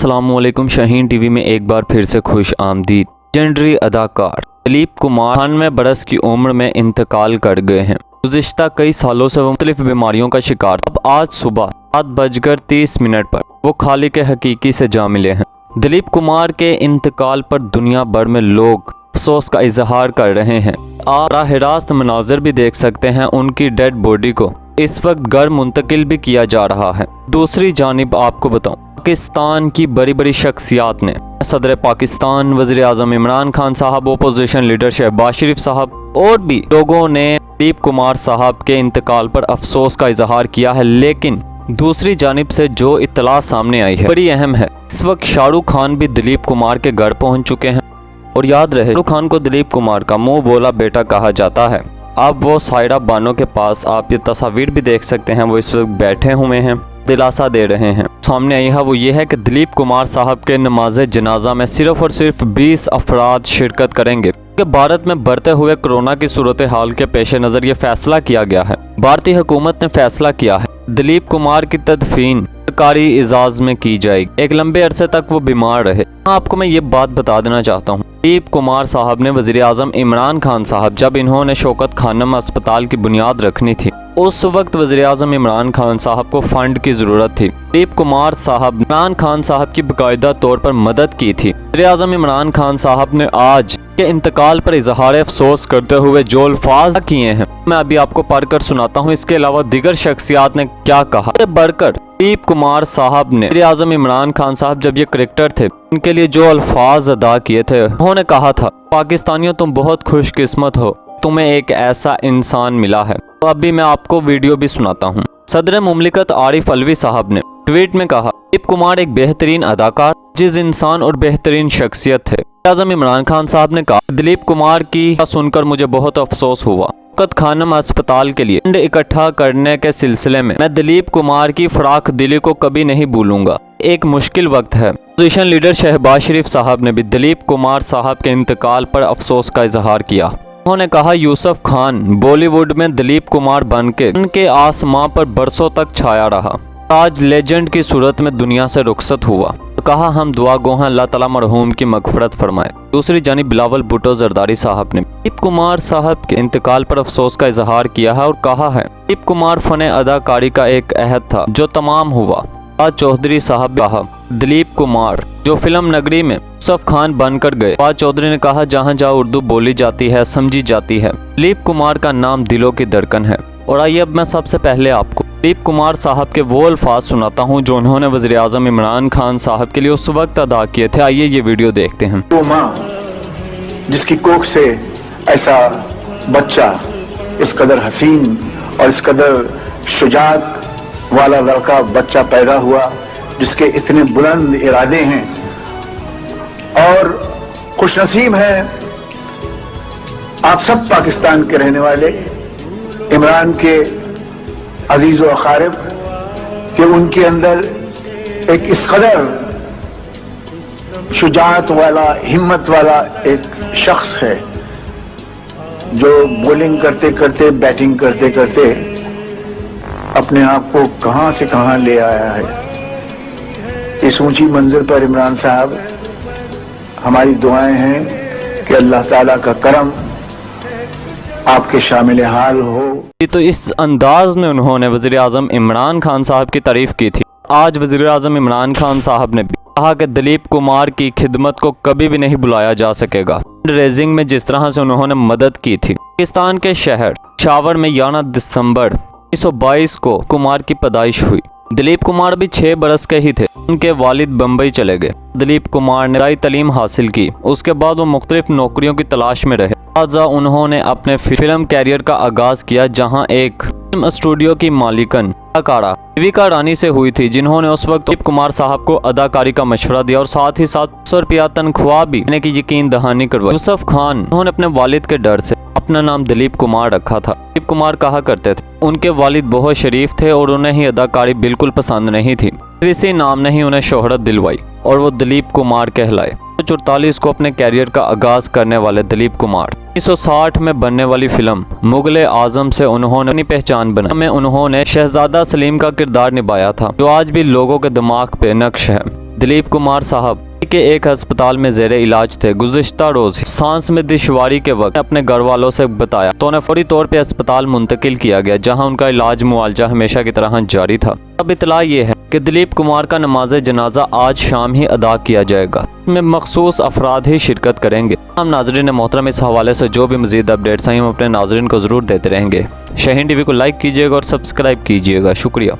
السلام علیکم۔ شاہین T V میں ایک بار پھر سے خوش آمدید۔ لیجنڈری اداکار دلیپ کمار 98 برس کی عمر میں انتقال کر گئے ہیں۔ گزشتہ کئی سالوں سے وہ مختلف بیماریوں کا شکار تھے۔ اب آج صبح 7:30 پر وہ خالق حقیقی سے جا ملے ہیں۔ دلیپ کمار کے انتقال پر دنیا بھر میں لوگ افسوس کا اظہار کر رہے ہیں۔ آپ براہ راست مناظر بھی دیکھ سکتے ہیں۔ ان کی ڈیڈ باڈی کو اس وقت گھر منتقل بھی کیا جا رہا ہے۔ دوسری جانب آپ کو بتاؤں، پاکستان کی بڑی شخصیات نے صدر پاکستان، وزیر اعظم عمران خان صاحب، اپوزیشن لیڈر شہباز شریف صاحب اور بھی لوگوں نے دلیپ کمار صاحب کے انتقال پر افسوس کا اظہار کیا ہے، لیکن دوسری جانب سے جو اطلاع سامنے آئی ہے بڑی اہم ہے۔ اس وقت شاہ رخ خان بھی دلیپ کمار کے گھر پہنچ چکے ہیں، اور یاد رہے شاہ رخ خان کو دلیپ کمار کا منہ بولا بیٹا کہا جاتا ہے۔ اب وہ سائرہ بانو کے پاس آپ یہ تصاویر بھی دیکھ سکتے ہیں، وہ اس وقت بیٹھے ہوئے ہیں، دلاسا دے رہے ہیں۔ سامنے آئی ہے وہ یہ ہے کہ دلیپ کمار صاحب کے نماز جنازہ میں صرف اور صرف 20 افراد شرکت کریں گے، کہ بھارت میں بڑھتے ہوئے کورونا کی صورتحال کے پیش نظر یہ فیصلہ کیا گیا ہے۔ بھارتی حکومت نے فیصلہ کیا ہے دلیپ کمار کی تدفین سرکاری اعزاز میں کی جائے گی۔ ایک لمبے عرصے تک وہ بیمار رہے۔ آپ کو میں یہ بات بتا دینا چاہتا ہوں، دلیپ کمار صاحب نے وزیر اعظم عمران خان صاحب جب انہوں نے شوکت خانم اسپتال کی بنیاد رکھنی تھی، اس وقت وزیر اعظم عمران خان صاحب کو فنڈ کی ضرورت تھی۔ دلیپ کمار صاحب عمران خان صاحب کی باقاعدہ طور پر مدد کی تھی۔ وزیر اعظم عمران خان صاحب نے آج کے انتقال پر اظہار افسوس کرتے ہوئے جو الفاظ کیے ہیں میں ابھی آپ کو پڑھ کر سناتا ہوں۔ اس کے علاوہ دیگر شخصیات نے کیا کہا، بڑھ کر دلیپ کمار صاحب نے وزیر اعظم عمران خان صاحب جب یہ کرکٹر تھے ان کے لیے جو الفاظ ادا کیے تھے، انہوں نے کہا تھا پاکستانیوں تم بہت خوش قسمت ہو، تمہیں ایک ایسا انسان ملا ہے۔ تو ابھی میں آپ کو ویڈیو بھی سناتا ہوں۔ صدر مملکت عارف علوی صاحب نے ٹویٹ میں کہا، دلیپ کمار ایک بہترین اداکار، عزیز انسان اور بہترین شخصیت تھے۔ وزیر اعظم عمران خان صاحب نے کہا، دلیپ کمار کی سن کر مجھے بہت افسوس ہوا۔ شوکت خانم اسپتال کے لیے فنڈ اکٹھا کرنے کے سلسلے میں دلیپ کمار کی فراخ دلی کو کبھی نہیں بھولوں گا۔ ایک مشکل وقت ہے۔ اپوزیشن لیڈر شہباز شریف صاحب نے بھی دلیپ کمار صاحب کے انتقال پر افسوس کا اظہار کیا۔ انہوں نے کہا، یوسف خان بالی ووڈ میں دلیپ کمار بن کے آسماں پر برسوں تک چھایا رہا، آج لیجنڈ کی صورت میں دنیا سے رخصت ہوا۔ کہا، ہم دعا گو ہیں اللہ تعالیٰ مرحوم کی مغفرت فرمائے۔ دوسری جانب بلاول بھٹو زرداری صاحب نے دلیپ کمار صاحب کے انتقال پر افسوس کا اظہار کیا ہے اور کہا ہے، دلیپ کمار فن اداکاری کا ایک عہد تھا جو تمام ہوا۔ فواد چودھری صاحب نے کہا، دلیپ کمار جو فلم نگری میں یوسف خان بن کر گئے۔ فواد چودھری نے کہا، جہاں جہاں اردو بولی جاتی ہے سمجھی جاتی ہے، دلیپ کمار کا نام دلوں کی دھڑکن ہے۔ اور آئیے اب میں سب سے پہلے آپ کو دلیپ کمار صاحب کے وہ الفاظ سناتا ہوں جو انہوں نے وزیر اعظم عمران خان صاحب کے لیے اس وقت ادا کیے تھے۔ آئیے یہ ویڈیو دیکھتے ہیں۔ وہ ماں جس کی کوکھ سے ایسا بچہ، اس قدر حسین اور اس قدر شجاعت والا لڑکا بچہ پیدا ہوا، جس کے اتنے بلند ارادے ہیں، اور خوش نصیب ہیں آپ سب پاکستان کے رہنے والے، عمران کے عزیز و اقارب، کہ ان کے اندر ایک اس قدر شجاعت والا، ہمت والا ایک شخص ہے جو بولنگ کرتے کرتے، بیٹنگ کرتے کرتے اپنے آپ کو کہاں سے کہاں لے آیا ہے۔ اس اونچی منزل پر عمران صاحب، ہماری دعائیں ہیں کہ اللہ تعالیٰ کا کرم آپ کے شامل حال ہو۔ تو اس انداز میں انہوں نے وزیر اعظم عمران خان صاحب کی تعریف کی تھی۔ آج وزیر اعظم عمران خان صاحب نے بھی کہا کہ دلیپ کمار کی خدمت کو کبھی بھی نہیں بلایا جا سکے گا۔ فنڈ ریزنگ میں جس طرح سے انہوں نے مدد کی تھی۔ پاکستان کے شہر پشاور میں 11 دسمبر 1922 کو کمار کی پیدائش ہوئی۔ دلیپ کمار بھی 6 برس کے ہی تھے، ان کے والد بمبئی چلے گئے۔ دلیپ کمار نے ابتدائی تعلیم حاصل کی، اس کے بعد وہ مختلف نوکریوں کی تلاش میں رہے۔ لہٰذا انہوں نے اپنے فلم کیریئر کا آغاز کیا، جہاں ایک فلم اسٹوڈیو کی مالکن اداکارہ دیویکا رانی سے ہوئی تھی، جنہوں نے اس وقت دلیپ کمار صاحب کو اداکاری کا مشورہ دیا اور ساتھ ہی ساتھ 100 روپیہ تنخواہ بھی دینے کی یقین دہانی کروائی۔ یوسف خان، انہوں نے اپنے والد کے ڈر سے اپنا نام دلیپ کمار رکھا تھا۔ دلیپ کمار کہا کرتے تھے ان کے والد بہت شریف تھے اور انہیں ہی اداکاری بالکل پسند نہیں تھی، اسی نام نے ہی انہیں شہرت دلوائی اور وہ دلیپ کمار کہلائے۔ 1944 کو اپنے کیریئر کا آغاز کرنے والے دلیپ کمار 1960 میں بننے والی فلم مغل اعظم سے انہوں نے اپنی پہچان بنائی، میں انہوں نے شہزادہ سلیم کا کردار نبھایا تھا جو آج بھی لوگوں کے دماغ پہ نقش ہے۔ دلیپ کمار صاحب کے ایک ہسپتال میں زیر علاج تھے۔ گزشتہ روز سانس میں دشواری کے وقت اپنے گھر والوں سے بتایا تو انہیں فوری طور پہ ہسپتال منتقل کیا گیا، جہاں ان کا علاج معالجہ ہمیشہ کی طرح جاری تھا۔ اب اطلاع یہ ہے کہ دلیپ کمار کا نماز جنازہ آج شام ہی ادا کیا جائے گا، اس میں مخصوص افراد ہی شرکت کریں گے۔ ہم ناظرین محترم اس حوالے سے جو بھی مزید اپڈیٹس ہیں ہم اپنے ناظرین کو ضرور دیتے رہیں گے۔ شاہین ٹی وی کو لائک کیجیے گا اور سبسکرائب کیجیے گا۔ شکریہ۔